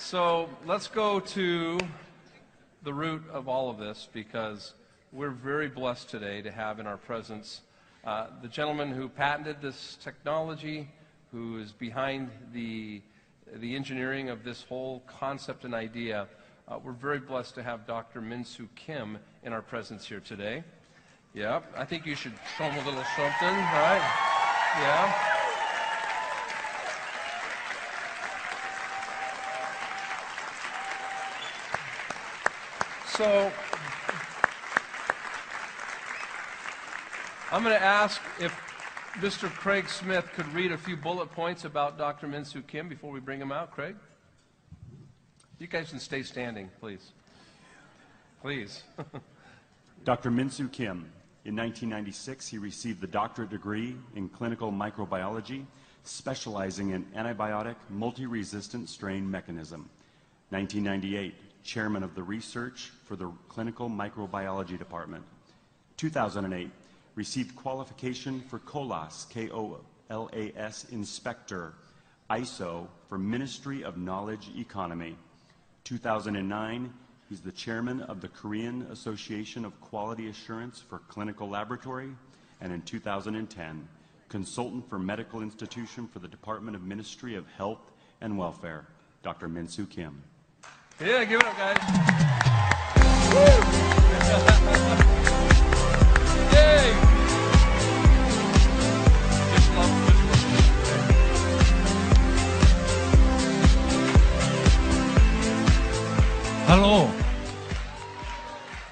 So let's go to the root of all of this, because we're very blessed today to have in our presence the gentleman who patented this technology, who is behind the engineering of this whole concept and idea. We're very blessed to have Dr. Min-Soo Kim in our presence here today. Yeah, I think you should show him a little something, right? Yeah. So I'm going to ask if Mr. Craig Smith could read a few bullet points about Dr. Min-Soo Kim before we bring him out. Craig? You guys can stay standing, please. Please. Dr. Min-Soo Kim. In 1996, he received the doctorate degree in clinical microbiology, specializing in antibiotic multi-resistant strain mechanism. 1998, chairman of the research for the clinical microbiology department. 2008, received qualification for COLAS, K-O-L-A-S inspector, ISO for Ministry of Knowledge Economy. 2009, he's the chairman of the Korean Association of Quality Assurance for Clinical Laboratory, and in 2010, consultant for medical institution for the Department of Ministry of Health and Welfare. Dr. Min-Soo Kim. Yeah, give it up, guys. Yay! Hello.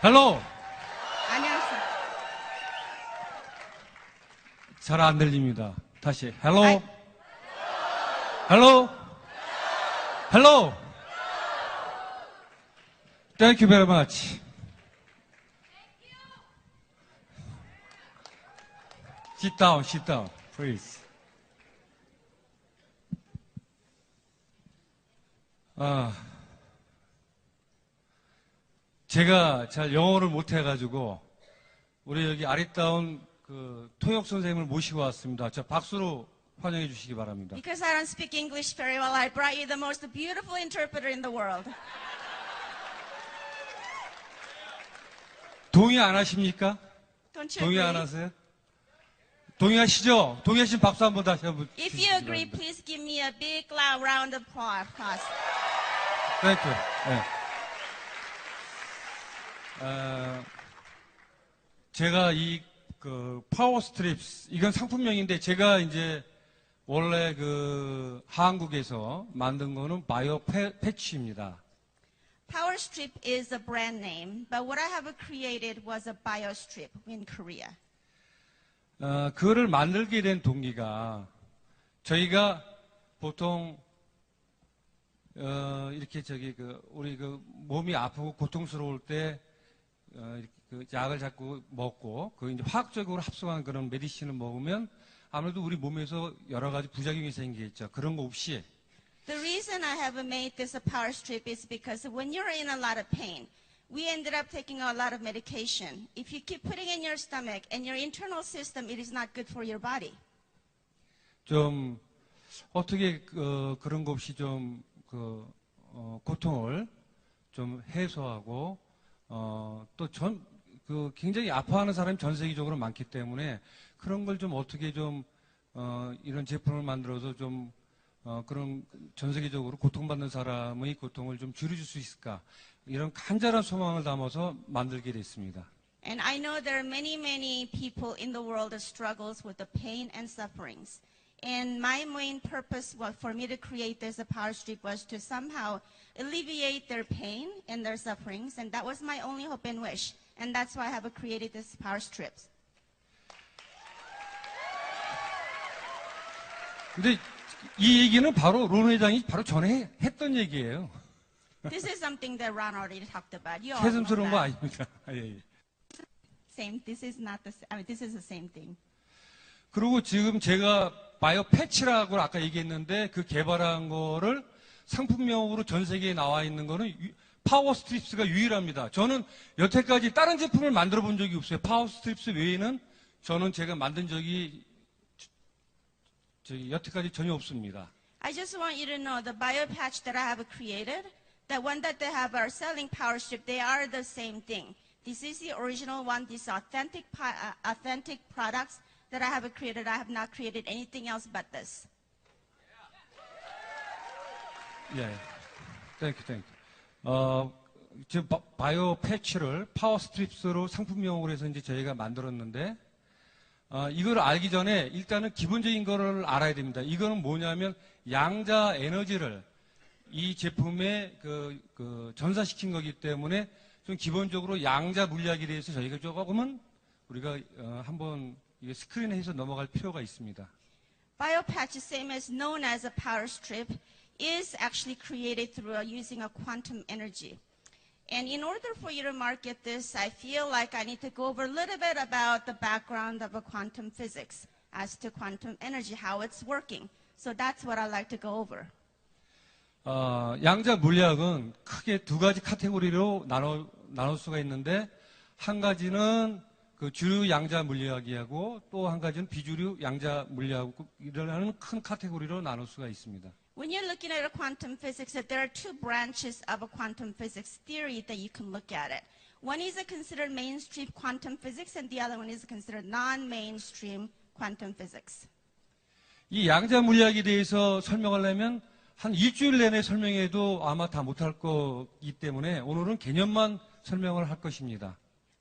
Hello. 안녕하세요. 잘 안 들립니다. 다시. Hello. Hello. Hello. Thank you very much. Sit down, please. 제가 잘 영어를 못해가지고 우리 여기 아리따운 그 통역 선생님을 모시고 왔습니다. 저 박수로 환영해 주시기 바랍니다. Because I don't speak English very well, I brought you the most beautiful interpreter in the world. 동의 안 하십니까? Don't you 동의 agree? 안 하세요? 동의하시죠? 동의하시면 박수 한번 다시 한번 If 주시기 you agree, 바랍니다. please give me a big loud round of applause. Thank you. 네. 제가 그 파워 스트립스, 이건 상품명인데 제가 이제 원래 그 한국에서 만든 거는 바이오 패치입니다. Power Strip is a brand name, but what I have created was a BioStrip in Korea. 그거를 만들게 된 동기가 저희가 보통 이렇게 우리 그 몸이 아프고 고통스러울 때 그 약을 자꾸 먹고 그 이제 화학적으로 합성한 그런 메디신을 먹으면 아무래도 우리 몸에서 여러 가지 부작용이 생기겠죠. 그런 거 없이. The reason I have made this a power strip is because when you're in a lot of pain, we ended up taking a lot of medication. If you keep putting in your stomach and your internal system, it is not good for your body. 좀 어떻게 그런 거 없이 좀 고통을 좀 해소하고 또 굉장히 아파하는 사람이 전 세계적으로 많기 때문에 그런 걸 좀 어떻게 좀 이런 제품을 만들어서 좀 그런 전 세계적으로 고통받는 사람의 고통을 좀 줄여줄 수 있을까? 이런 간절한 소망을 담아서 만들게 됐습니다. And I know there are many people in the world that struggles with the pain and sufferings. And my main purpose for me to create this power strip was to somehow alleviate their pain and their sufferings. And that was my only hope and wish. And that's why I have created this power strips. 근데 이 얘기는 바로 론 회장이 바로 전에 했던 얘기예요. This is something that Ron already talked about. You all know 새삼스러운 거 that. 아닙니다. 예. Same. This is not the. I mean, this is the same thing. 그리고 지금 제가 바이오 패치라고 아까 얘기했는데 그 개발한 거를 상품명으로 전 세계에 나와 있는 거는 파워 스트립스가 유일합니다. 저는 여태까지 다른 제품을 만들어 본 적이 없어요. 파워 스트립스 외에는 저는 제가 만든 적이 여태까지 전혀 없습니다. I just want you to know the bio patch that I have created, the one that they have are selling Power Strip, they are the same thing. This is the original one. These authentic products that I have created. I have not created anything else but this. 예, 땡큐. 지금 바이오 패치를 파워 스트립스로 상품명으로 해서 이제 저희가 만들었는데, 이걸 알기 전에 일단은 기본적인 거를 알아야 됩니다. 이거는 뭐냐면 양자 에너지를 이 제품에 전사시킨 거기 때문에 좀 기본적으로 양자 물리학에 대해서 저희가 조금은 우리가 한번 스크린에 해서 넘어갈 필요가 있습니다. BioPatch, same as known as a power strip, is actually created through using a quantum energy. And in order for you to market this, I feel like I need to go over a little bit about the background of a quantum physics as to quantum energy, how it's working. So that's what I'd like to go over. 양자 물리학은 크게 두 가지 카테고리로 나눌 수가 있는데, 한 가지는 그 주류 양자 물리학이하고 또 한 가지는 비주류 양자 물리학이라는 큰 카테고리로 나눌 수가 있습니다. When you're looking at a quantum physics, there are two branches of a quantum physics theory that you can look at it. One is considered mainstream quantum physics, and the other one is considered non-mainstream quantum physics. 이 양자 물리학에 대해서 설명하려면 한 일주일 내내 설명해도 아마 다 못할 거기 때문에 오늘은 개념만 설명을 할 것입니다.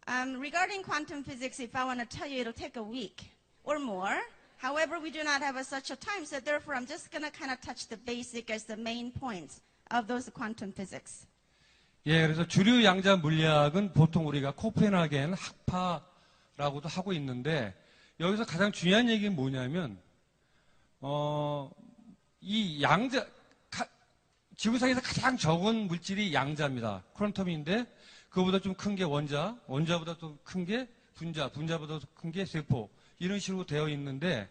Regarding quantum physics, if I want to tell you, it'll take a week or more. However, we do not have such a time, so therefore I'm just going to kind of touch the basic as the main points of those quantum physics. 예, 그래서 주류 양자 물리학은 보통 우리가 코펜하겐 학파라고도 하고 있는데, 여기서 가장 중요한 얘기는 뭐냐면, 이 양자, 지구상에서 가장 적은 물질이 양자입니다. 퀀텀인데, 그거보다 좀 큰 게 원자, 원자보다 좀 큰 게 분자, 분자보다 더 큰 게 세포, 이런 식으로 되어 있는데,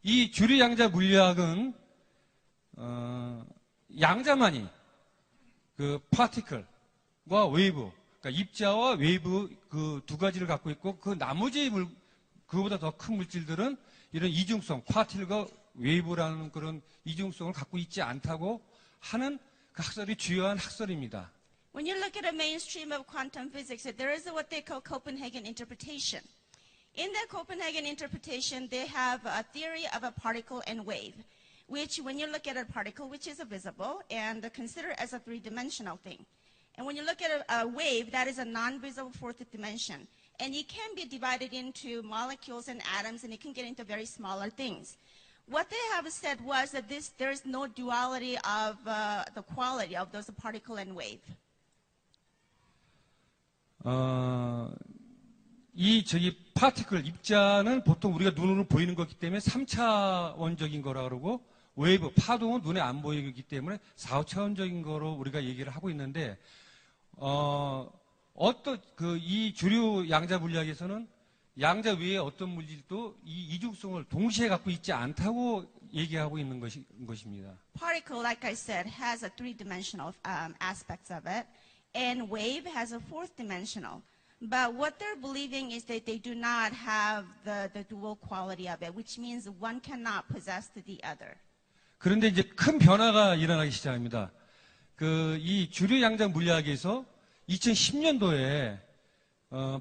이 주류 양자 물리학은 양자만이 그 파티클과 웨이브, 그러니까 입자와 웨이브 그 두 가지를 갖고 있고, 그 나머지 그거보다 더 큰 물질들은 이런 이중성, 파티클과 웨이브라는 그런 이중성을 갖고 있지 않다고 하는 그 학설이 주요한 학설입니다. When you look at a mainstream of quantum physics, there is what they call Copenhagen interpretation. In the Copenhagen interpretation, they have a theory of a particle and wave, which when you look at a particle, which is visible, and consider as a three-dimensional thing. And when you look at a wave, that is a non-visible fourth dimension. And it can be divided into molecules and atoms, and it can get into very smaller things. What they have said was that there is no duality of the quality of those particle and wave. 파티클, 입자는 보통 우리가 눈으로 보이는 거기 때문에 3차원적인 거라 그러고, 웨이브, 파동은 눈에 안 보이기 때문에 4차원적인 거로 우리가 얘기를 하고 있는데, 이 주류 양자 물리학에서는 양자 외에 어떤 물질도 이 이중성을 동시에 갖고 있지 않다고 얘기하고 있는 것입니다. Particle, like I said, has a three-dimensional aspects of it, and wave has a fourth-dimensional. But what they're believing is that they do not have the dual quality of it, which means one cannot possess the other. 그런데 이제 큰 변화가 일어나기 시작합니다. 이 주류 양자 물리학에서 2010년도에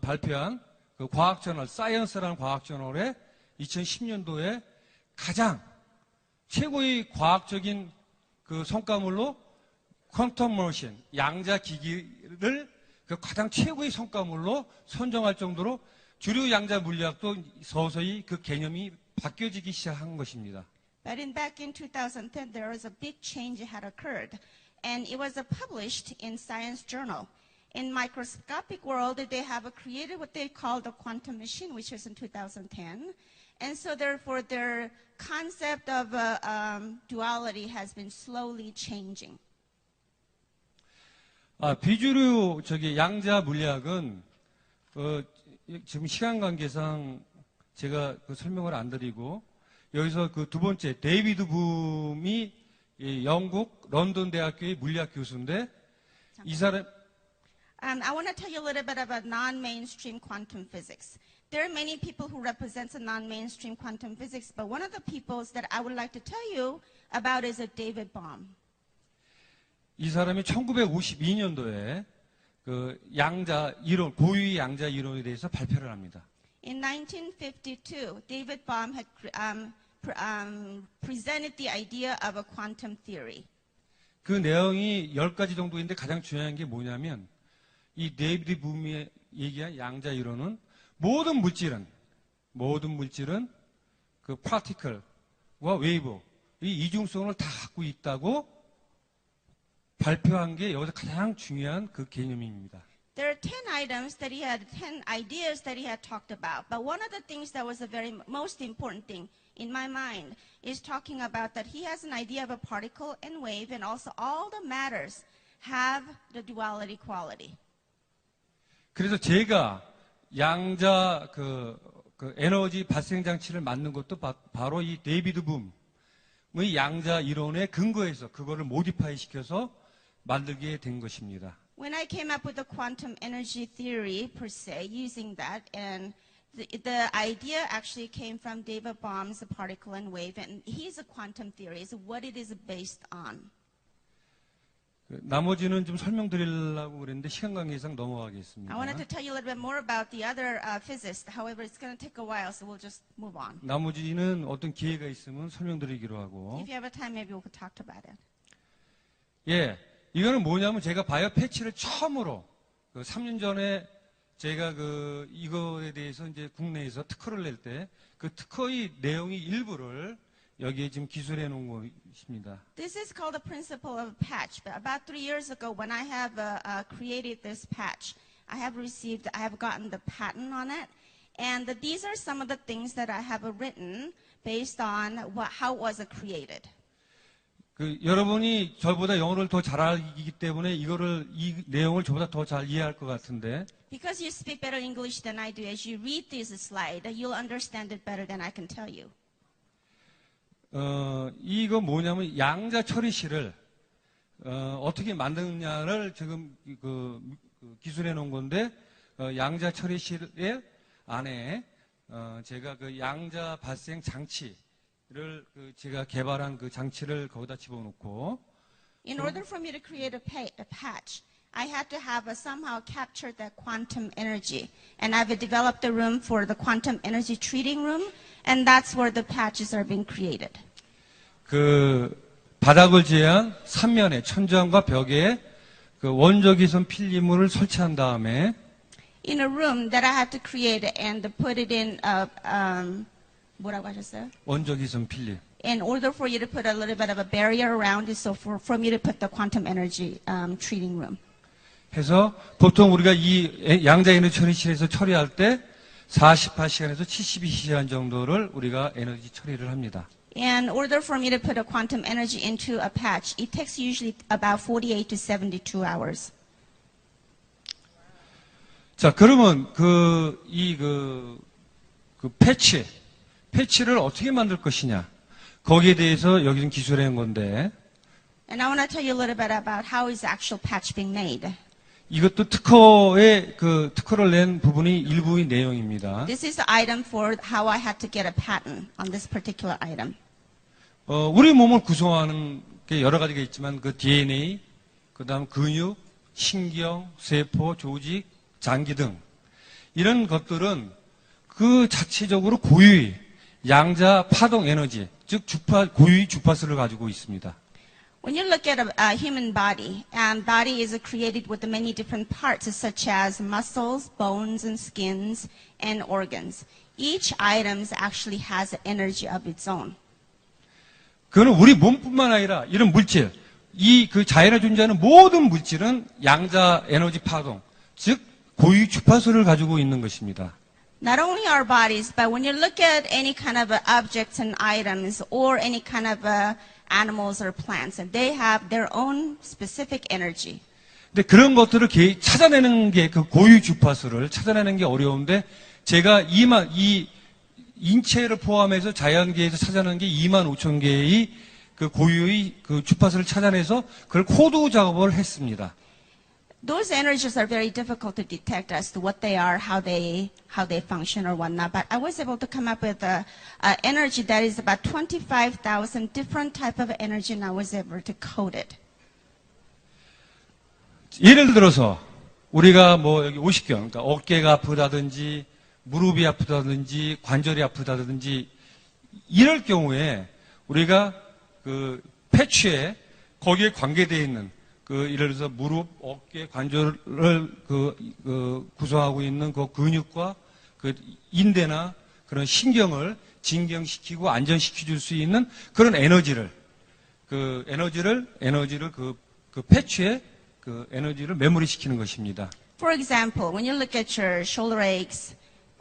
발표한 그 과학저널, 사이언스라는 과학저널에 2010년도에 가장 최고의 과학적인 그 성과물로 퀀텀 머신, 양자 기기를 그 가장 최고의 성과물로 선정할 정도로 주류 양자 물리학도 서서히 그 개념이 바뀌어지기 시작한 것입니다. But back in 2010, there was a big change that had occurred, and it was published in Science Journal. In microscopic world, they have created what they call the quantum machine, which was in 2010. And so therefore, their concept of duality has been slowly changing. 비주류 양자 물리학은 지금 시간 관계상 제가 설명을 안 드리고, 여기서 그 두 번째 데이비드 붐이 영국 런던 대학교의 물리학 교수인데, 이 사람 I want to tell you a little bit about non-mainstream quantum physics. There are many people who represent non-mainstream quantum physics, but one of the people that I would like to tell you about is a David Bohm. 이 사람이 1952년도에 그 양자 이론, 고유의 양자 이론에 대해서 발표를 합니다. In 1952, David Bohm had presented the idea of a quantum theory. 그 내용이 10가지 정도인데 가장 중요한 게 뭐냐면 이 데이비드 붐이 얘기한 양자 이론은 모든 물질은 그 파티클과 웨이브 이 이중성을 다 갖고 있다고 발표한 게 여기서 가장 중요한 그 개념입니다. There are 10 items that he had, 10 ideas that he had talked about. But one of the things that was the very most important thing in my mind is talking about that he has an idea of a particle and wave, and also all the matters have the duality quality. 그래서 제가 양자 그 에너지 발생 장치를 만든 것도 바로 이 데이비드 붐의 양자 이론에 근거해서 그거를 모디파이 시켜서 만들게 된 것입니다. When I came up with the quantum energy theory per se, using that, and the idea actually came from David Bohm's particle and wave, and he's a quantum theory, is what it is based on. 나머지는 좀 설명드리려고 그랬는데 시간 관계상 I 넘어가겠습니다. wanted to tell you a little bit more about the other physicists. However, it's going to take a while, so we'll just move on. 나머지는 어떤 기회가 있으면 설명드리기로 하고. If you have a time, maybe we could talk about it. 예, 이거는 뭐냐면 제가 바이오 패치를 처음으로 3년 전에 제가 이거에 대해서 이제 국내에서 특허를 낼 때 그 특허의 내용의 일부를 여기에 지금 기술해 놓은 것입니다. This is called the principle of a patch. But about 3 years ago, when I have created this patch, I have gotten the patent on it. And these are some of the things that I have written based on how it was created. 여러분이 저보다 영어를 더 잘 알기 때문에 이 내용을 저보다 더 잘 이해할 것 같은데. Because you speak better English than I do, as you read this slide, you'll understand it better than I can tell you. 이거 뭐냐면 양자 처리실을 어떻게 만드느냐를 지금 기술해 놓은 건데 양자 처리실 안에 제가 그 양자 발생 장치를 제가 개발한 그 장치를 거기다 집어넣고 In order for me to create a patch, I had to have somehow captured that quantum energy. And I've developed a room for the quantum energy treating room, and that's where the patches are being created. 바닥을 제한 3면에 천장과 벽에 원적이선 필름을 설치한 다음에 In a room that I had to create and put it in 뭐라고 하셨어요? 원적이선 필름. In order for you to put a little bit of a barrier around it, so for me to put the quantum energy treating room. 해서 보통 우리가 이 양자 에너지 처리실에서 처리할 때 48시간에서 72시간 정도를 우리가 에너지 처리를 합니다. In order for me to put a quantum energy into a patch, it takes usually about 48 to 72 hours. 자, 그러면 패치를 어떻게 만들 것이냐? 거기에 대해서 여기는 기술해 온 건데. And I want to tell you a little bit about how is actual patch being made. 이것도 특허를 낸 부분이 일부의 내용입니다. This is the item for how I had to get a patent on this particular item. 우리 몸을 구성하는 게 여러 가지가 있지만 그 DNA, 그다음 근육, 신경, 세포, 조직, 장기 등 이런 것들은 그 자체적으로 고유의 양자 파동 에너지, 즉 고유의 주파수를 가지고 있습니다. When you look at a human body, and body is created with many different parts, such as muscles, bones, and skins, and organs. Each item actually has an energy of its own. 그는 우리 몸뿐만 아니라 이런 물질, 그 자연에 존재하는 모든 물질은 양자 에너지 파동, 즉 고유 주파수를 가지고 있는 것입니다. Not only our bodies, but when you look at any kind of objects and items, or any kind of animals or plants, and they have their own specific energy. 근데 그런 것들을 찾아내는 게 그 고유 주파수를 찾아내는 게 어려운데 제가 이 인체를 포함해서 자연계에서 찾아내는 게 25,000개의 그 고유의 그 주파수를 찾아내서 그걸 코드 작업을 했습니다. those energies are very difficult to detect as to what they are, how they function or whatnot. But I was able to come up with a energy that is about 25,000 different type of energy, and I was able to code it. 예를 들어서 우리가 뭐 여기 50견, 그러니까 어깨가 아프다든지 무릎이 아프다든지 관절이 아프다든지 이럴 경우에 우리가 그 패치에 거기에 관계되어 있는 그 예를 들어서 무릎, 어깨, 관절을 구성하고 있는 그 근육과 그 인대나 그런 신경을 진경시키고 안전시켜 줄 수 있는 그런 에너지를 그 패치에 그 에너지를 메모리시키는 것입니다. For example, when you look at your shoulder aches,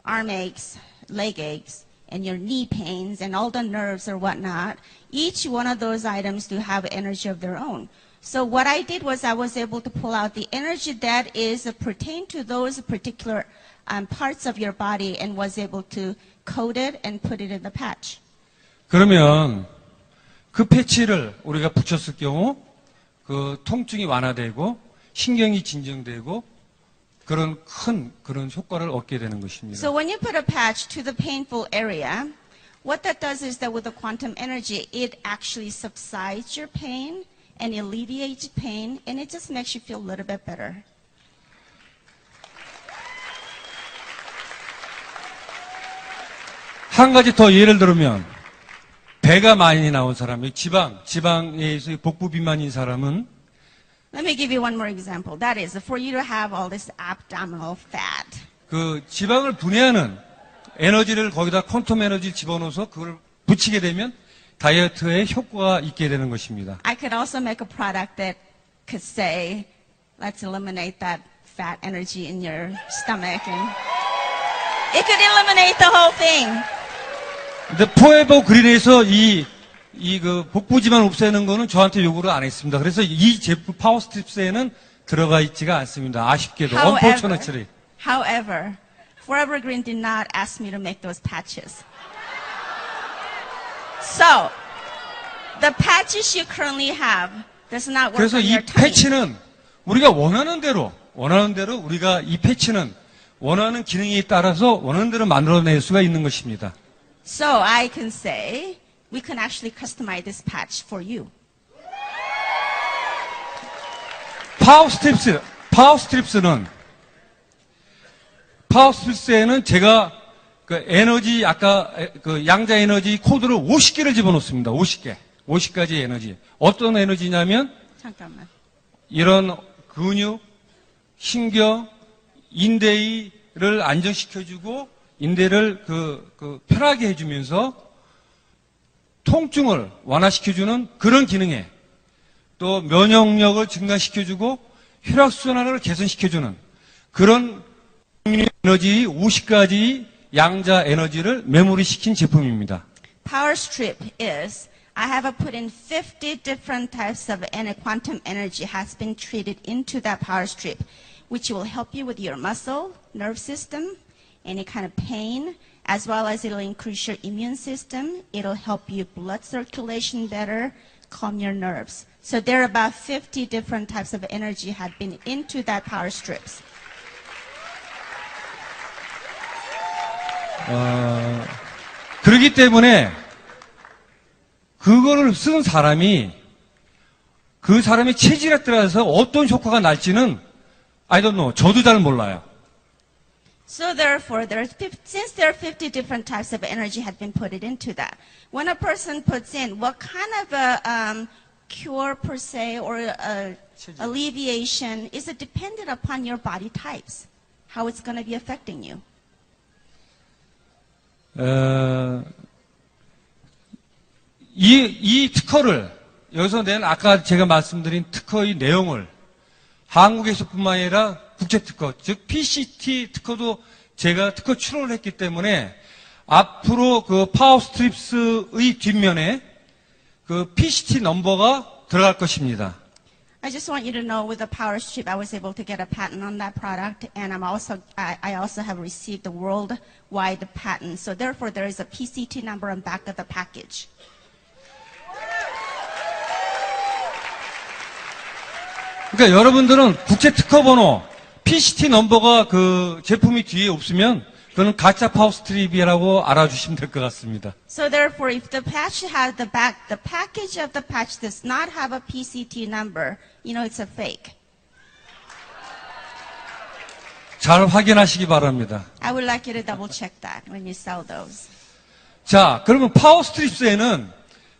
arm aches, leg aches, and your knee pains and all the nerves or whatnot, each one of those items do have energy of their own. So what I did was I was able to pull out the energy that is pertain to those particular parts of your body and was able to code it and put it in the patch. 그러면 그 패치를 우리가 붙였을 경우 그 통증이 완화되고 신경이 진정되고 그런 그런 효과를 얻게 되는 것입니다. So when you put a patch to the painful area, what that does is that with the quantum energy, it actually subsides your pain and alleviates pain, and it just makes you feel a little bit better. 한 가지 더 예를 들면 배가 많이 나온 사람, 지방에서 복부 비만인 사람은 Let me give you one more example. That is, for you to have all this abdominal fat. 그 지방을 분해하는 에너지를 거기다 퀀텀 에너지를 집어넣어서 그걸 붙이게 되면 다이어트에 효과가 있게 되는 것입니다. I could also make a product that could say, let's eliminate that fat energy in your stomach, and it could eliminate the whole thing. 근데 포에버 그린에서 그 복부지만 없애는 거는 저한테 요구를 안 했습니다. 그래서 이 제품 파워스트립스에는 들어가 있지가 않습니다. 아쉽게도. unfortunately. However, Forever Green did not ask me to make those patches. So, the patches you currently have does not work 그래서 on 이 your tummy. 패치는 우리가 원하는 대로 우리가 이 패치는 원하는 기능에 따라서 원하는 대로 만들어낼 수가 있는 것입니다. So I can say, we can actually customize this patch for you. 파워스트립스에는 제가 그 에너지 아까 그 양자 에너지 코드를 50개를 집어넣습니다. 50가지 에너지. 어떤 에너지냐면 잠깐만. 이런 근육, 신경, 인대를 안정시켜주고 인대를 편하게 해주면서 통증을 완화시켜주는 그런 기능에 또 면역력을 증가시켜주고 혈액순환을 개선시켜주는 그런 에너지 50가지 양자 에너지를 메모리시킨 제품입니다. Power strip is, I have put in 50 different types of quantum energy has been treated into that power strip, which will help you with your muscle, nerve system, any kind of pain, as well as it'll increase your immune system. It'll help you blood circulation better, calm your nerves. So there are about 50 different types of energy have been into that power strips. 그렇기 때문에 그거를 쓴 사람이 그 사람의 체질에 따라서 어떤 효과가 날지는 I don't know. 저도 잘 몰라요. So therefore, since there are 50 different types of energy had been put into that, when a person puts in what kind of a cure per se or alleviation is it dependent upon your body types, how it's going to be affecting you. 이 특허를 여기서 낸 아까 제가 말씀드린 특허의 내용을 한국에서뿐만 아니라 국제 특허, 즉 PCT 특허도 제가 특허 출원을 했기 때문에 앞으로 그 파워스트립스의 뒷면에 그 PCT 넘버가 들어갈 것입니다. I just want you to know with the power strip, I was able to get a patent on that product, and I also have received the worldwide patent. So therefore, there is a PCT number on back of the package. 그러니까 여러분들은 국제 특허 번호, PCT 넘버가 그 제품이 뒤에 없으면 그거는 가짜 파워 스트립이라고 알아주시면 될 것 같습니다. So therefore, if the patch has the package of the patch does not have a PCT number, you know it's a fake. 잘 확인하시기 바랍니다. I would like you to double check that when you sell those. 자, 그러면 파워 스트립스에는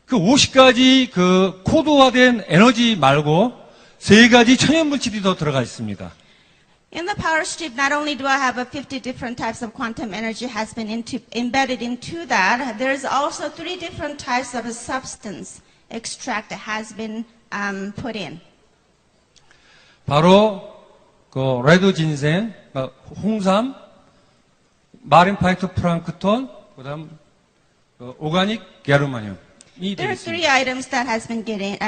그 50가지 그 코드화된 에너지 말고 3가지 천연 물질이 더 들어가 있습니다. In the power strip, not only do I have 50 different types of quantum energy has been embedded into that, there's also 3 different types of a substance extract that has been put in. 바로 그 레드 진생, 홍삼, 마린 파이토 프랑크톤, 그다음 오가닉 게르마늄이 There are 3 되겠습니다. items that has been getting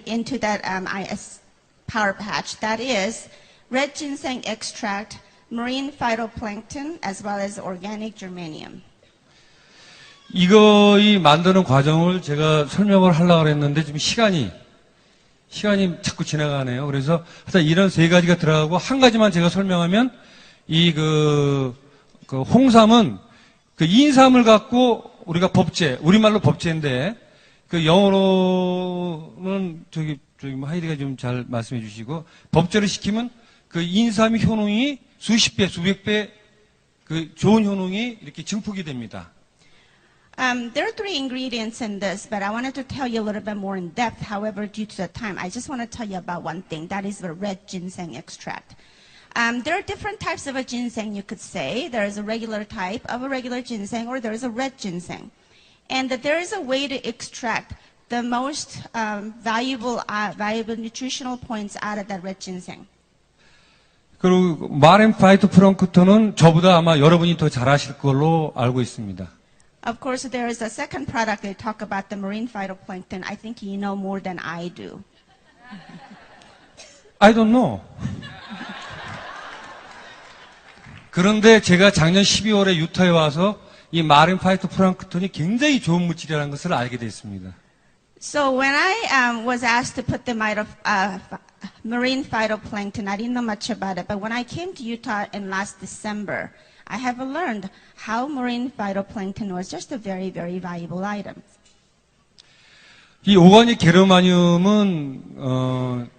into that IS power patch. That is red ginseng extract, marine phytoplankton, as well as organic germanium. 이 만드는 과정을 제가 설명을 하려고 했는데 지금 시간이 자꾸 지나가네요. 그래서 하여튼 이런 3가지가 들어가고 한 가지만 제가 설명하면 그 홍삼은 그 인삼을 갖고 우리가 우리말로 법제인데 그 영어로는 하이디가 좀 잘 말씀해 주시고 법제를 시키면 그 인삼의 효능이 수십 배, 수백 배 그 좋은 효능이 이렇게 증폭이 됩니다. There are 3 ingredients in this, but I wanted to tell you a little bit more in depth. However, due to the time, I just want to tell you about one thing. That is the red ginseng extract. There are different types of a ginseng, you could say. There is a regular type of a regular ginseng, or there is a red ginseng. And that there is a way to extract the most valuable nutritional points out of that red ginseng. 그리고 마린 파이토 프랑크톤은 저보다 아마 여러분이 더 잘 아실 걸로 알고 있습니다. Of course, there is a second product they talk about, the marine phytoplankton. I think you know more than I do. I don't know. 그런데 제가 작년 12월에 유타에 와서 이 마린 파이토 프랑크톤이 굉장히 좋은 물질이라는 것을 알게 됐습니다. So when I was asked to put the marine phytoplankton, I didn't know much about it. But when I came to Utah in last December, I have learned how marine phytoplankton was just a very, very valuable item. 이 오가닉 게르마늄은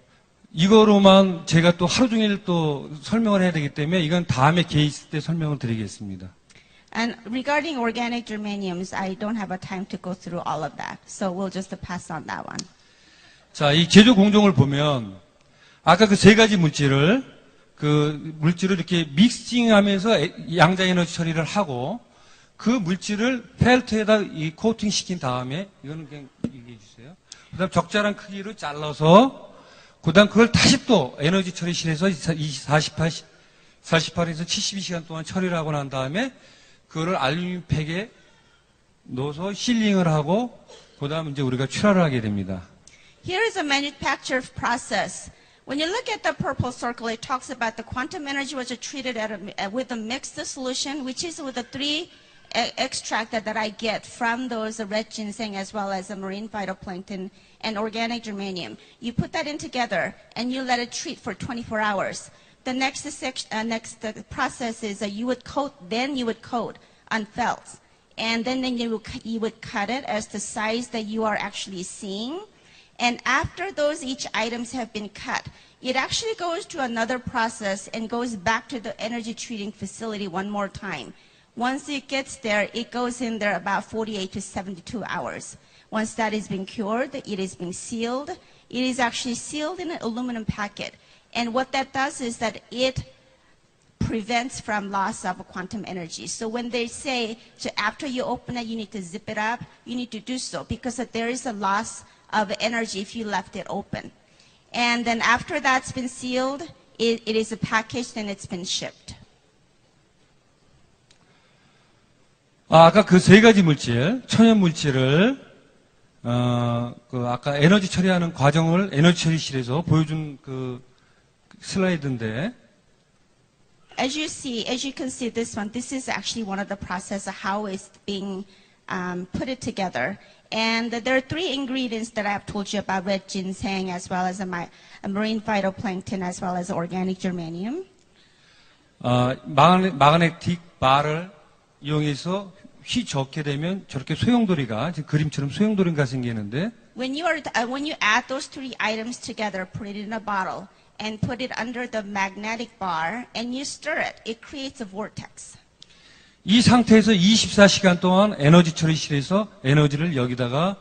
이거로만 제가 또 하루 종일 또 설명을 해야 되기 때문에 이건 다음에 기회 있을 때 설명을 드리겠습니다. And regarding organic germaniums, I don't have a time to go through all of that. So we'll just pass on that one. 자, 이 제조 공정을 보면 아까 그 3가지 물질을 이렇게 믹싱하면서 양자 에너지 처리를 하고 그 물질을 펠트에다 이 코팅 시킨 다음에 이거는 그냥 얘기해 주세요. 그다음 적절한 크기로 잘라서 그다음 그걸 다시 또 에너지 처리실에서 48에서 72시간 동안 처리를 하고 난 다음에 그거를 알루미늄 팩에 넣어서 실링을 하고 그다음 이제 우리가 출하를 하게 됩니다. Here is a manufacture process. When you look at the purple circle, it talks about the quantum energy was treated with a mixed solution, which is with the 3 extract that I get from those red ginseng as well as the marine phytoplankton and organic germanium. You put that in together and you let it treat for 24 hours. The next process is you would coat on felts. And then you would cut it as the size that you are actually seeing. And after those each items have been cut, it actually goes to another process and goes back to the energy treating facility one more time. Once it gets there, it goes in there about 48 to 72 hours. Once that is being cured, it is being sealed. It is actually sealed in an aluminum packet. And what that does is that it prevents from loss of quantum energy. So when they say after you open it, you need to zip it up, you need to do so because there is a loss of energy if you left it open. And then after that's been sealed, it is packaged and it's been shipped. 아까 그 3가지 물질, 천연 물질을 아까 에너지 처리하는 과정을 에너지 처리실에서 보여준 그 슬라이드인데. As you can see this one, this is actually one of the process of how it's being put it together. And there are three ingredients that I have told you about: red ginseng, as well as a marine phytoplankton, as well as organic germanium. 마그네틱 바를 이용해서 휘젓게 되면 저렇게 소용돌이가 지금 그림처럼 소용돌이가 생기는데 When you add those three items together, put it in a bottle, and put it under the magnetic bar, and you stir it, it creates a vortex. 이 상태에서 24시간 동안 에너지 처리실에서 에너지를 여기다가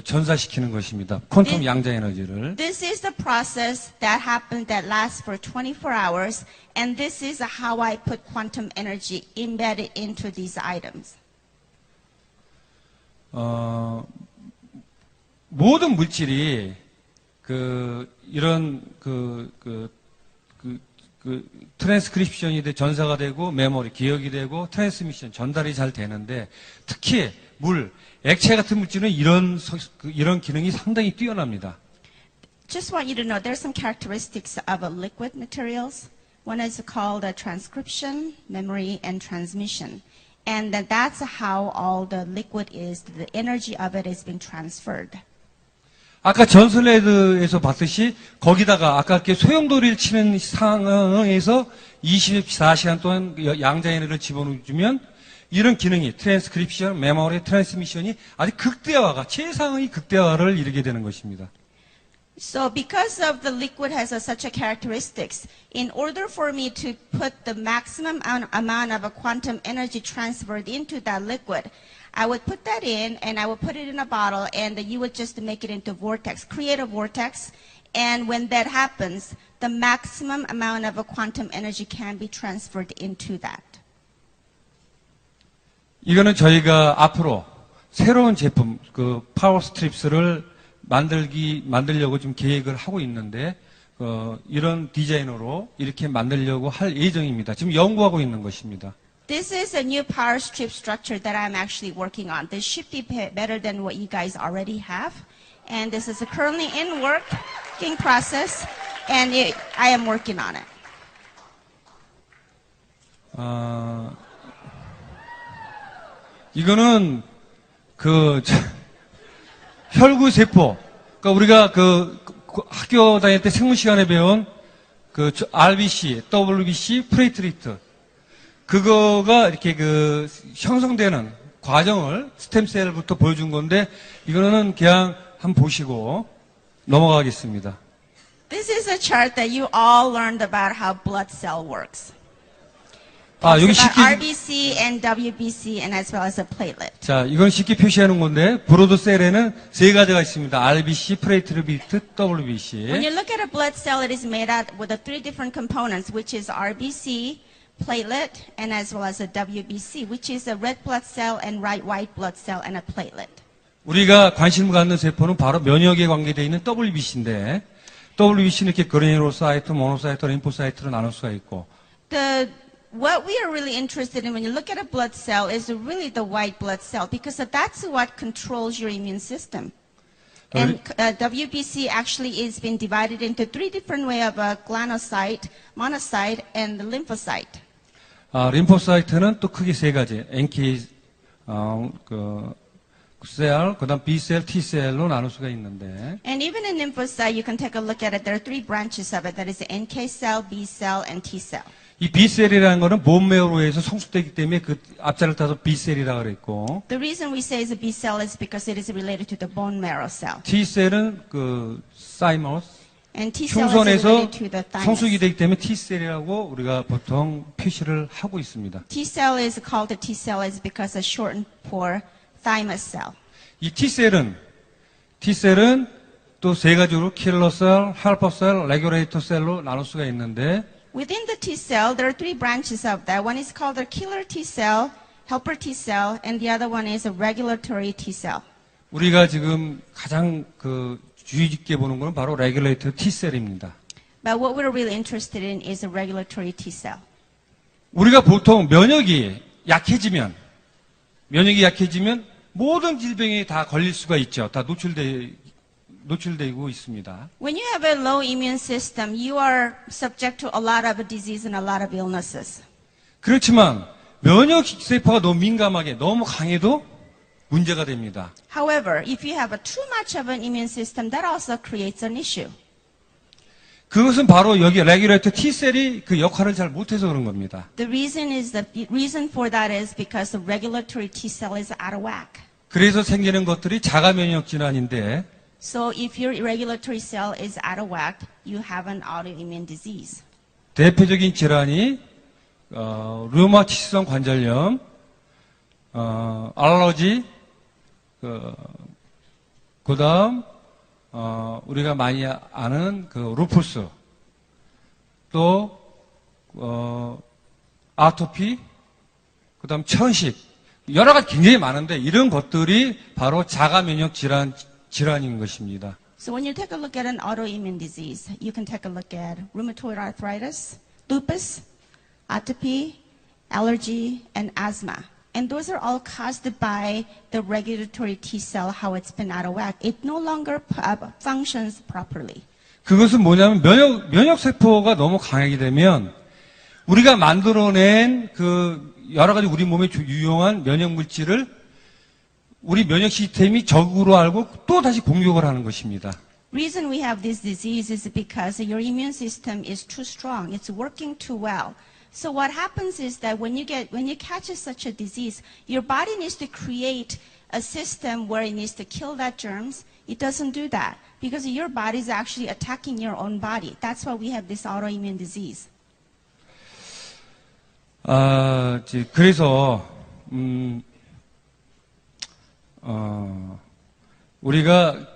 전사시키는 것입니다. 퀀텀 양자 에너지를. This is the process that lasts for 24 hours, and this is how I put quantum energy embedded into these items. 모든 물질이 이런 트랜스크립션이 전사가 되고 메모리 기억이 되고 트랜스미션 전달이 잘 되는데 특히 액체 같은 물질은 이런 기능이 상당히 뛰어납니다. Just want you to know there's some characteristics of liquid materials. One is called transcription, memory, and transmission. And that's how all the liquid is, the energy of it is being transferred. 아까 전슬레드에서 봤듯이 거기다가 아까 이렇게 소용돌이를 치는 상황에서 24시간 동안 양자 에너지를 집어넣으면 이런 기능이 트랜스크립션, 메모리, 트랜스미션이 아주 최상의 극대화를 이루게 되는 것입니다. So because of the liquid has such a characteristics, in order for me to put the maximum amount of a quantum energy transferred into that liquid, I would put that in and I would put it in a bottle and you would just make it into vortex, create a vortex, and when that happens, the maximum amount of a quantum energy can be transferred into that. 이거는 저희가 앞으로 새로운 제품, 파워 스트립스를 만들려고 지금 계획을 하고 있는데, 이런 디자이너로 이렇게 만들려고 할 예정입니다. 지금 연구하고 있는 것입니다. This is a new power strip structure that I'm actually working on. This should be better than what you guys already have. And this is currently in working process, and I am working on it. 이거는 혈구세포, 그러니까 우리가 학교 다닐 때 생물 시간에 배운 RBC, WBC, 플레이트리트, 그거가 이렇게 형성되는 과정을 스템셀부터 보여준 건데, 이거는 그냥 한번 보시고 넘어가겠습니다. This is a chart that you all learned about how blood cell works. 여기 It's 쉽게, about RBC and WBC and as well as a platelet. 자, 이건 쉽게 표시하는 건데, 브로드셀에는 세 가지가 있습니다. RBC, 플레이트리트, WBC. When you look at a blood cell, it is made out with the three different components, which is RBC, platelet, and as well as a WBC, which is a red blood cell and white blood cell and a platelet. 우리가 관심을 갖는 세포는 바로 면역에 관계되어 있는 WBC인데, WBC는 이렇게 그래뉴로사이트, 모노사이트, 림포사이트로 나눌 수가 있고, What we are really interested in when you look at a blood cell is really the white blood cell, because that's what controls your immune system. And WBC actually is been divided into three different ways of glanocyte, monocyte, and the lymphocyte. 림포사이트는 또 크게 세 가지, NK 셀, 그다음 B셀, T셀로 나눌 수가 있는데. And even in lymphocyte, you can take a look at it. There are three branches of it. That is the NK cell, B cell, and T cell. 이 B셀이라는 거는 본메어로에서 성숙되기 때문에 그 앞자를 따서 B셀이라고 그랬고. The reason we say it's a B cell is because it is related to the bone marrow cell. T셀은 사이머스, And T cell is 흉선에서 related to the 성숙이 thymus. 되기 때문에 T셀이라고 우리가 보통 표시를 하고 있습니다. T cell is called a T cell is because it's shortened for thymus cell. 이 T셀은 또 세 가지로 킬러셀, 헬퍼셀, 레귤레이터 셀로 나눌 수가 있는데 Within the T cell, there are three branches of that. One is called a killer T cell, helper T cell, and the other one is a regulatory T cell. 우리가 지금 가장 주의 깊게 보는 것은 바로 레귤레이터 T셀입니다. But what we're really interested in is a regulatory T cell. 우리가 보통 면역이 약해지면 모든 질병에 다 걸릴 수가 있죠. 다 노출되고 있습니다. When you have a low immune system, you are subject to a lot of disease and a lot of illnesses. 그렇지만 면역 세포가 너무 민감하게 너무 강해도 문제가 됩니다. However, if you have too much of an immune system, that also creates an issue. 그것은 바로 여기 레귤레이터 T셀이 그 역할을 잘 못해서 그런 겁니다. The reason for that is because the regulatory T cell is out of whack. 그래서 생기는 것들이 자가 면역 질환인데 So if your regulatory cell is out of whack, you have an autoimmune disease. 대표적인 질환이 류마티성 관절염, 알러지, 그다음 우리가 많이 아는 그 루푸스, 또 아토피, 그다음 천식, 여러 가지 굉장히 많은데 이런 것들이 바로 자가 면역 질환인 것입니다. So when you take a look at an autoimmune disease, you can take a look at rheumatoid arthritis, lupus, atopy, allergy, and asthma. And those are all caused by the regulatory T cell, how it's been out of whack. It no longer functions properly. 그것은 뭐냐면 면역 세포가 너무 강하게 되면 우리가 만들어낸 그 여러 가지 우리 몸에 유용한 면역 물질을 우리 면역 시스템이 적으로 알고 또 다시 공격을 하는 것입니다. Reason we have this disease is because your immune system is too strong. It's working too well. So what happens is that when you catch such a disease, your body needs to create a system where it needs to kill that germs. It doesn't do that because your body is actually attacking your own body. That's why we have this autoimmune disease. 그래서 우리가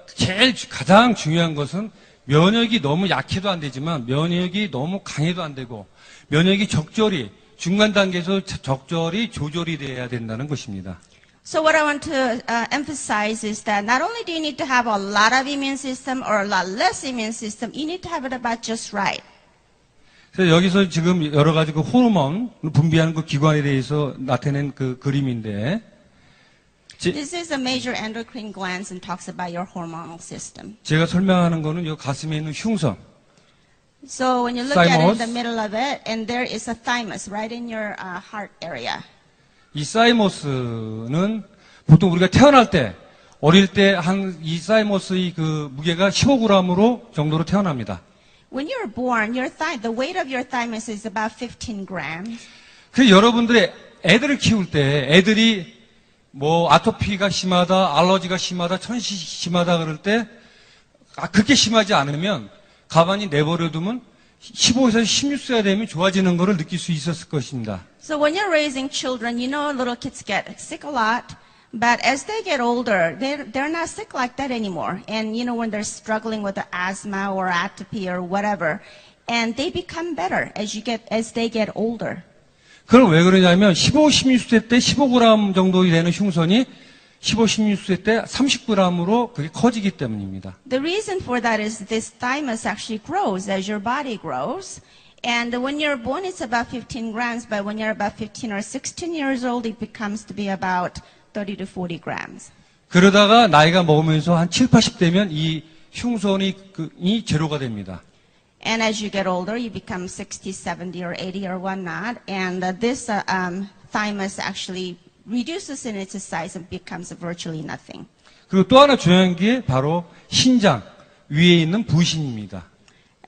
가장 중요한 것은 면역이 너무 약해도 안 되지만 면역이 너무 강해도 안 되고 면역이 적절히 중간 단계에서 적절히 조절이 돼야 된다는 것입니다. So what I want to emphasize is that not only do you need to have a lot of immune system or a lot less immune system, you need to have it about just right. 그래서 여기서 지금 여러 가지 그 호르몬 분비하는 그 기관에 대해서 나타낸 그 그림인데 This is a major endocrine glands and talks about your hormonal system. 제가 설명하는 거는 이 가슴에 있는 흉선. So when you look at it in Thymus. the middle of it, and there is a thymus right in your heart area. 이 사이머스는 보통 우리가 태어날 때 어릴 때 이 사이머스의 그 무게가 15g으로 정도로 태어납니다. When you're born, the weight of your thymus is about 15 grams. 그래서 여러분들의 애들을 키울 때 애들이 뭐 아토피가 심하다, 알러지가 심하다, 천식이 심하다 그럴 때 그렇게 심하지 않으면 가만히 내버려두면 15에서 16세가 되면 좋아지는 것을 느낄 수 있었을 것입니다. So when you're raising children, you know little kids get sick a lot, but as they get older, they're not sick like that anymore. And you know when they're struggling with the asthma or atopy or whatever, and they become better as they get older. 그럼 왜 그러냐면 15, 16세 때 15g 정도 되는 흉선이 15, 16세 때 30g으로 그게 커지기 때문입니다. The reason for that is this thymus actually grows as your body grows. And when you're born, it's about 15 grams, but when you're about 15 or 16 years old, it becomes to be about 30 to 40 grams. 그러다가 나이가 먹으면서 한 7, 80 되면 이 흉선이 제로가 됩니다. And as you get older, you become 60, 70, or 80, or whatnot. And this thymus actually reduces in its size and becomes virtually nothing. 그리고 또 하나 중요한 게 바로 신장 위에 있는 부신입니다.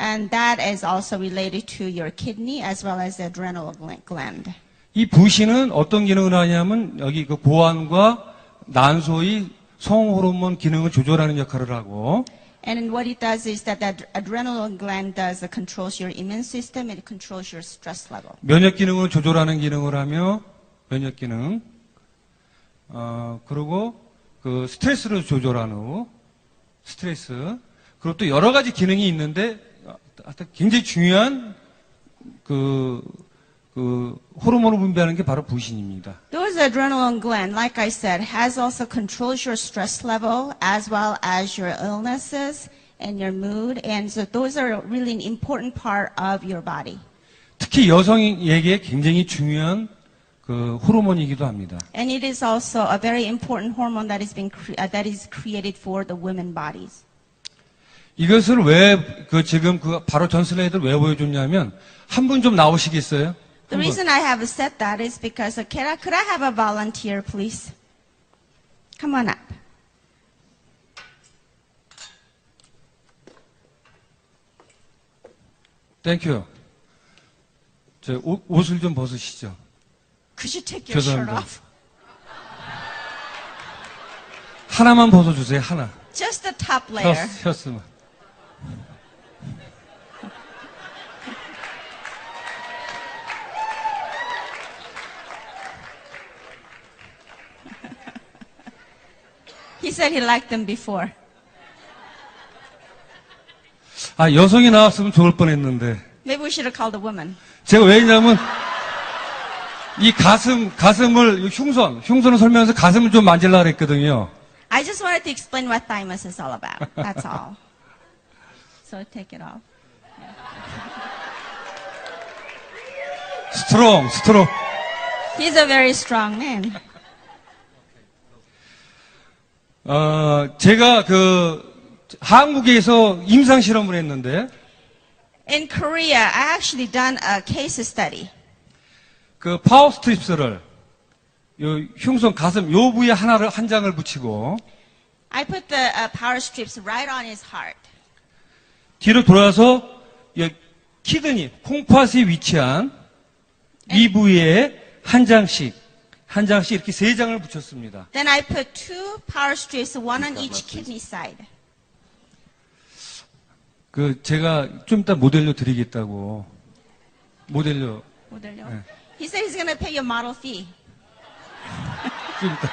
And that is also related to your kidney as well as the adrenal gland. 이 부신은 어떤 기능을 하냐면 여기 그 고환과 난소의 성호르몬 기능을 조절하는 역할을 하고 And what it does is that the adrenal gland controls your immune system and it controls your stress level. 면역 기능을 조절하는 기능을 하며 면역 기능 그리고 그 스트레스를 조절하는 스트레스 그리고 또 여러 가지 기능이 있는데 굉장히 중요한 그 호르몬을 분비하는 게 바로 부신입니다. Those adrenal gland, like I said, has also controls your stress level as well as your illnesses and your mood, and so those are really an important part of your body. 특히 여성에게 굉장히 중요한 그 호르몬이기도 합니다. And it is also a very important hormone that is created for the women bodies. 이것을 왜 지금 바로 전 슬라이드를 왜 보여줬냐면 한 분 좀 나오시겠어요? The reason I have said that is because could I have a volunteer, please? Come on up. 땡큐. 저 옷을 좀 벗으시죠. Could you take your shirt 죄송합니다. off? 하나만 벗어주세요. 하나. Just the top layer. 셔츠만. He said he liked them before. 아, 여성이 나왔으면 좋을 뻔했는데. Maybe we should have called a woman. 제가 왜냐면 이 가슴을 흉선을 설명해서 가슴을 좀 만질라 그랬거든요. I just wanted to explain what thymus is all about. That's all. So take it off. 스트롱. He's a very strong man. 제가 한국에서 임상 실험을 했는데 In Korea, I actually done a case study. 그 파워 스트립스를 요 흉선 가슴 요 부위에 한 장을 붙이고 I put the power strips right on his heart. 뒤로 돌아서 키드니 콩팥이 위치한 이 부위에 한 장씩 이렇게 3장을 붙였습니다. Then I put 2 power strips, one on each kidney side. 제가 좀 이따 모델료 드리겠다고. 모델료. 네. He said he's going to pay you model fee. 좀 이따.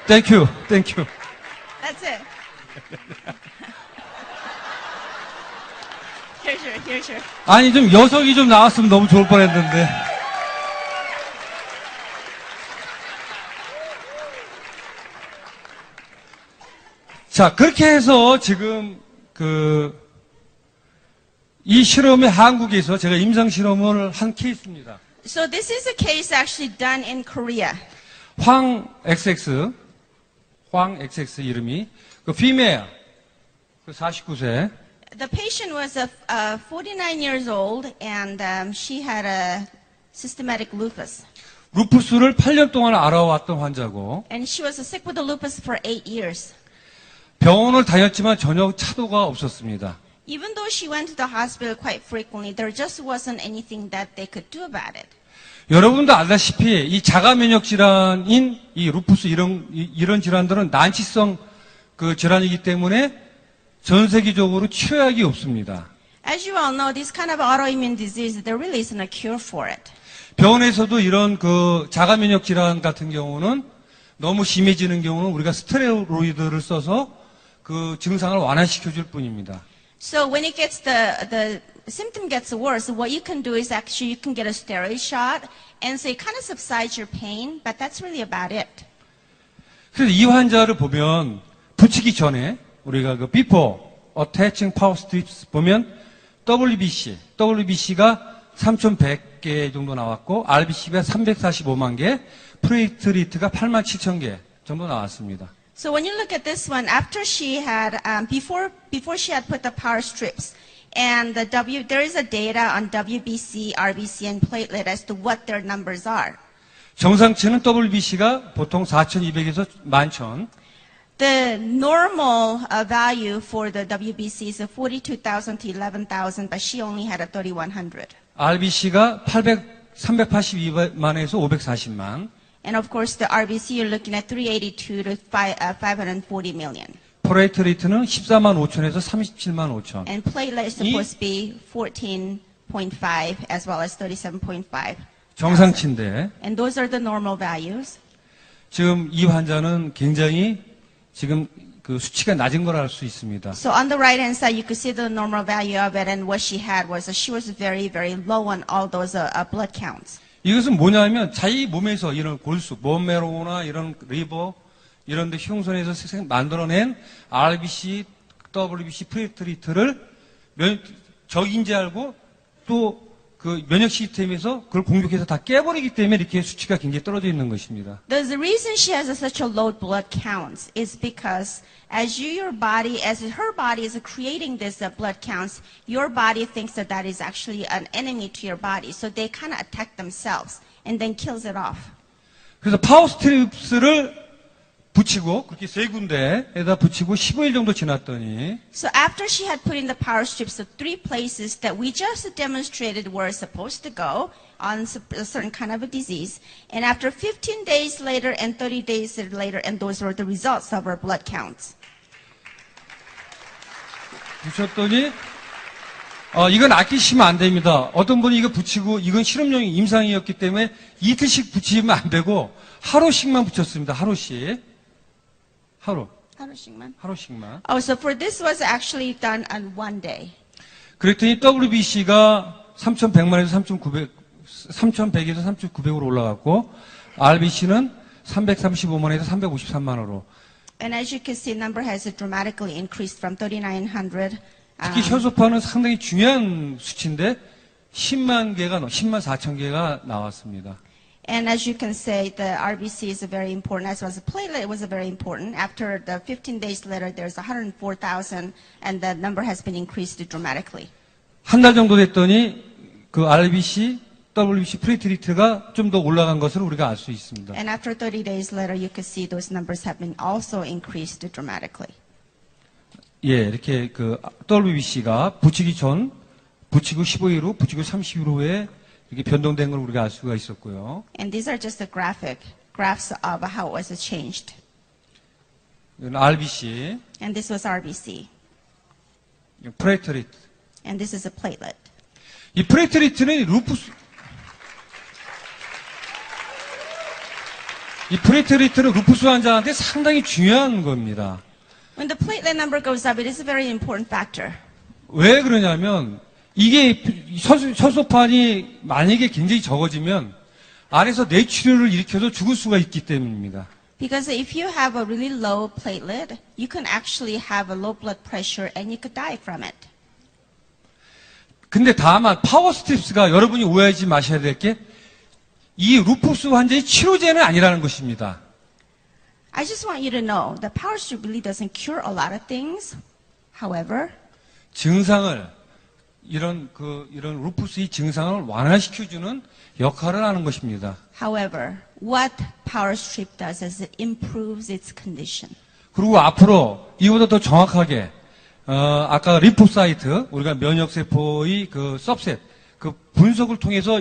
땡큐. That's it. Here's your. 아니, 좀 여성이 좀 나왔으면 너무 좋을 뻔 했는데. 자, 그렇게 해서 지금 이 실험이 한국에서 제가 임상 실험을 한 케이스입니다. So this is a case actually done in Korea. 황 XX 이름이 female 49세. The patient was 49 years old and she had a systematic lupus. 루푸스를 8년 동안 알아왔던 환자고 And she was sick with the lupus for 8 years. 병원을 다녔지만 전혀 차도가 없었습니다. Even though she went to the hospital quite frequently, there just wasn't anything that they could do about it. 여러분도 알다시피 이 자가 면역 질환인 이 루푸스 이런 질환들은 난치성 질환이기 때문에 전 세계적으로 치료약이 없습니다. As you all know, this kind of autoimmune disease, there really isn't a cure for it. 병원에서도 이런 자가 면역 질환 같은 경우는 너무 심해지는 경우는 우리가 스테로이드를 써서 그 증상을 완화시켜 줄 뿐입니다. So when it gets the symptom gets worse, what you can do is actually you can get a steroid shot, and so it kind of subsides your pain, but that's really about it. 그래서 이 환자를 보면 붙이기 전에 우리가 before attaching power strips 보면 WBC가 3,100개 정도 나왔고 RBC가 345만 개, 플레이트리트가 87,000개 정도 나왔습니다. So when you look at this one, after she had before she had put the power strips, and there is a data on WBC, RBC, and platelet as to what their numbers are. 정상치는 WBC가 보통 4,200에서 11,000. The normal value for the WBC is 42,000 to 11,000, but she only had a 3,100. RBC가 382만에서 540만. And of course, the RBC, you're looking at 382 to 540 million. 플레이트리트는 14만 5천에서 37만 5천. And platelet is supposed to be 14.5 as well as 37.5. 정상치인데 And those are the normal values. 지금 이 환자는 굉장히 지금 수치가 낮은 걸 알 수 있습니다. So on the right hand side, you could see the normal value of it, and what she had was she was very, very low on all those blood counts. 이것은 뭐냐면 자기 몸에서 이런 골수, 본메로나 이런 리버 이런 데 흉선에서 만들어낸 RBC, WBC, 플레이트리트를 적인지 알고 또 그 면역 시스템에서 그걸 공격해서 다 깨버리기 때문에 이렇게 수치가 굉장히 떨어져 있는 것입니다. The reason she has such a low blood counts is because as her body is creating this blood counts, your body thinks that is actually an enemy to your body. So they kind of attack themselves and then kills it off. 그래서 파워 스트립스를 붙이고 그렇게 세 군데에다 붙이고 15일 정도 지났더니 So after she had put in the power strips of 3 places that we just demonstrated were supposed to go on a certain kind of a disease, and after 15 days later and 30 days later, and those were the results of her blood counts. 붙였더니 이건 아끼시면 안 됩니다. 어떤 분이 이거 붙이고 이건 실험용 임상이었기 때문에 이틀씩 붙이면 안 되고 하루씩만 붙였습니다. 하루씩. 하루씩만. Oh, so for this was actually done on one day. 그랬더니 WBC가 3,100만에서 3,100에서 3,900으로 올라갔고 RBC는 335만에서 353만으로. And as you can see, number has dramatically increased from 3,900. 특히 혈소판은 상당히 중요한 수치인데 10만 4천 개가 나왔습니다. And as you can say, the RBC is very important, as well as the platelet was very important. After the 15 days later, there's 104,000, and the number has been increased dramatically. 한 달 정도 됐더니 그 RBC, WBC 플레이트리트가 좀 더 올라간 것을 우리가 알 수 있습니다. And after 30 days later, you can see those numbers have been also increased dramatically. 예, 이렇게 그 WBC가 붙이기 전, 붙이고 15일 후, 붙이고 30일 후에 이렇게 변동된 걸 우리가 알 수가 있었고요. And these are just the graphs of how it was changed. 이건 RBC, And this was RBC. 플레이트리트. And this is a platelet. 이 플레이트리트는 루푸스 환자한테 상당히 중요한 겁니다. When the platelet number goes up, it is a very important factor. 왜 그러냐면 이게 혈소판이 만약에 굉장히 적어지면 안에서 뇌출혈을 일으켜서 죽을 수가 있기 때문입니다. Because if you have a really low platelet, you can actually have a low blood pressure and you could die from it. 근데 다만 파워스트립스가 여러분이 오해하지 마셔야 될 게 이 루푸스 환자의 치료제는 아니라는 것입니다. I just want you to know that power strip really doesn't cure a lot of things. However, 증상을 이런 루푸스의 증상을 완화시켜주는 역할을 하는 것입니다. However, what power strip does is it improves its condition. 그리고 앞으로 이보다 더 정확하게 아까 리포사이트 우리가 면역세포의 그 서브셋 그 분석을 통해서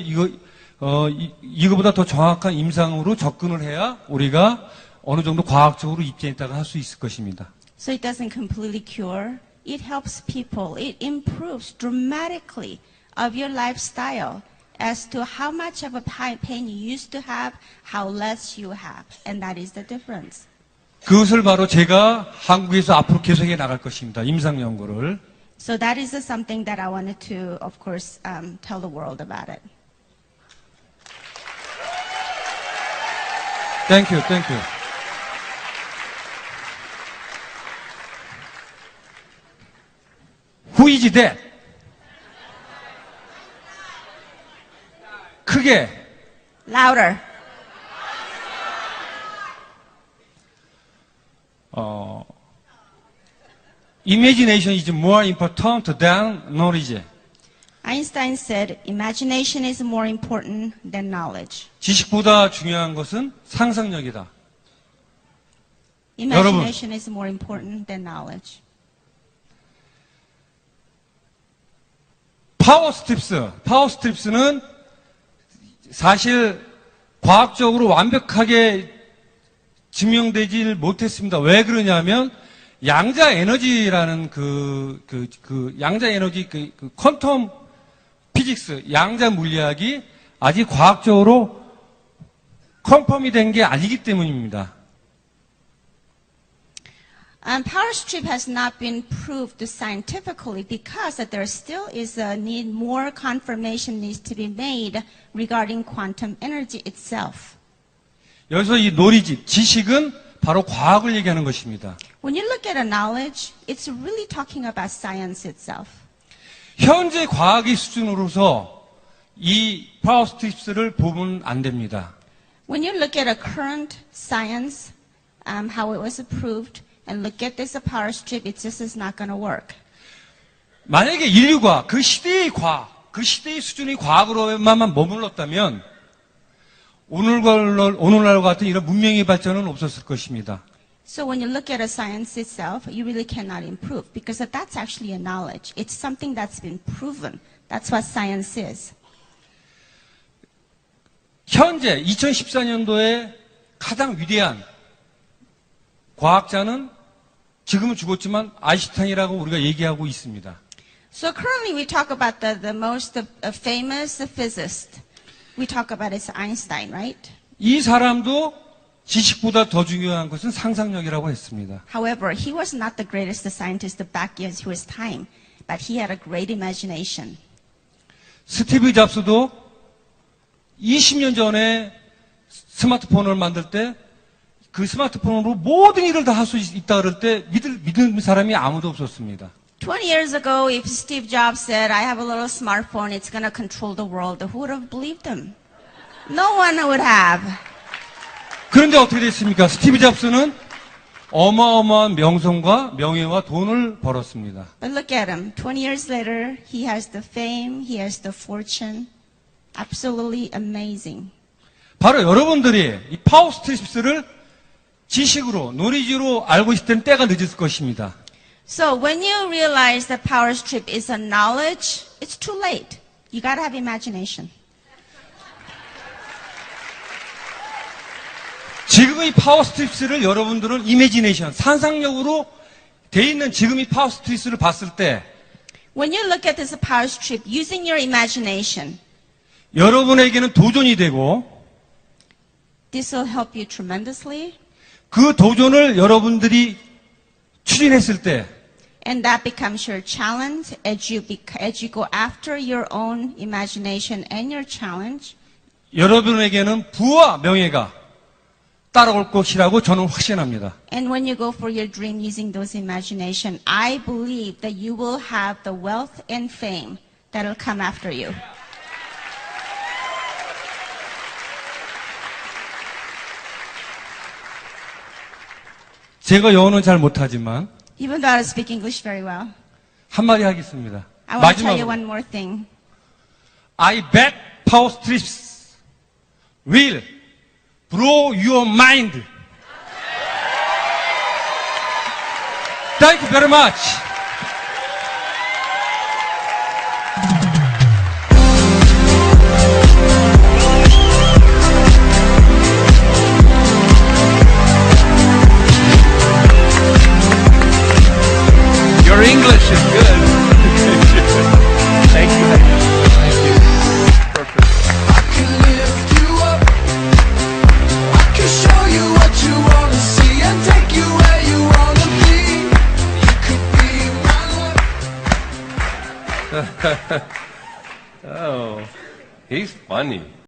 이거보다 더 정확한 임상으로 접근을 해야 우리가 어느 정도 과학적으로 입증했다가 할 수 있을 것입니다. So it doesn't completely cure. It helps people. It improves dramatically of your lifestyle as to how much of a pain you used to have, how less you have. And that is the difference. 그것을 바로 제가 한국에서 앞으로 계속해 나갈 것입니다. 임상 연구를. So that is something that I wanted to, of course, tell the world about it. Thank you, thank you. Who is that? 크게. Louder. Imagination is more important than knowledge. Einstein said, imagination is more important than knowledge. 지식보다 중요한 것은 상상력이다. Imagination is more important than knowledge. 파워스트립스는 사실 과학적으로 완벽하게 증명되질 못했습니다. 왜 그러냐면 양자 에너지라는 양자 에너지 퀀텀 피직스 양자 물리학이 아직 과학적으로 컨펌이 된 게 아니기 때문입니다. Power strip has not been proved scientifically because there still is a need, more confirmation needs to be made regarding quantum energy itself. 여기서 이 knowledge, 지식은 바로 과학을 얘기하는 것입니다. When you look at a knowledge, it's really talking about science itself. 현재 과학의 수준으로서 이 파워스트립스를 보면 안 됩니다. When you look at a current science, how it was proved, and look at this power strip, it just is not going to work. 만약에 인류가 그 시대의 과학, 그 시대의 수준의 과학으로만 머물렀다면 오늘날과 같은 이런 문명의 발전은 없었을 것입니다. So when you look at a science itself, you really cannot improve because that's actually a knowledge. It's something that's been proven. That's what science is. 현재 2014년도에 가장 위대한 과학자는 지금은 죽었지만 아인슈타인이라고 우리가 얘기하고 있습니다. So currently we talk about the most famous physicist. We talk about is Einstein, right? 이 사람도 지식보다 더 중요한 것은 상상력이라고 했습니다. However, he was not the greatest scientist back in his time, but he had a great imagination. 스티브 잡스도 20년 전에 스마트폰을 만들 때 그 스마트폰으로 모든 일을 다 할 수 있다 그럴 때 믿는 사람이 아무도 없었습니다. 20 years ago, if Steve Jobs said, I have a little smartphone, it's going to control the world, who would have believed him? No one would have. 그런데 어떻게 됐습니까? 스티브 잡스는 어마어마한 명성과 명예와 돈을 벌었습니다. But look at him. 20 years later, he has the fame, he has the fortune. Absolutely amazing. 바로 여러분들이 이 파워 스트립스를 지식으로, 노리지로 알고 있을 때는 때가 늦을 것입니다. So when you realize that power strip is a knowledge, it's too late. You got to have imagination. 지금 이 파워 스트립스를 여러분들은 이미지네이션, 상상력으로 돼 있는 지금 이 파워 스트립스를 봤을 때 When you look at this power strip using your imagination, 여러분에게는 도전이 되고 this will help you tremendously. 그 도전을 여러분들이 추진했을 때 And that becomes your challenge as you go after your own imagination and your challenge. 여러분에게는 부와 명예가 따라올 것이라고 저는 확신합니다. And when you go for your dream using those imagination, I believe that you will have the wealth and fame that will come after you. 제가 영어는 잘 못하지만 Even though I speak English very well, 한마디 하겠습니다. I want to tell you 마지막으로 one more thing. I bet power strips will blow your mind. Thank you very much. Your English is good. Thank you. Thank you. Perfect. I can lift you up. I can show you what you wanna see and take you where you wanna be. You could be my love. Oh, he's funny.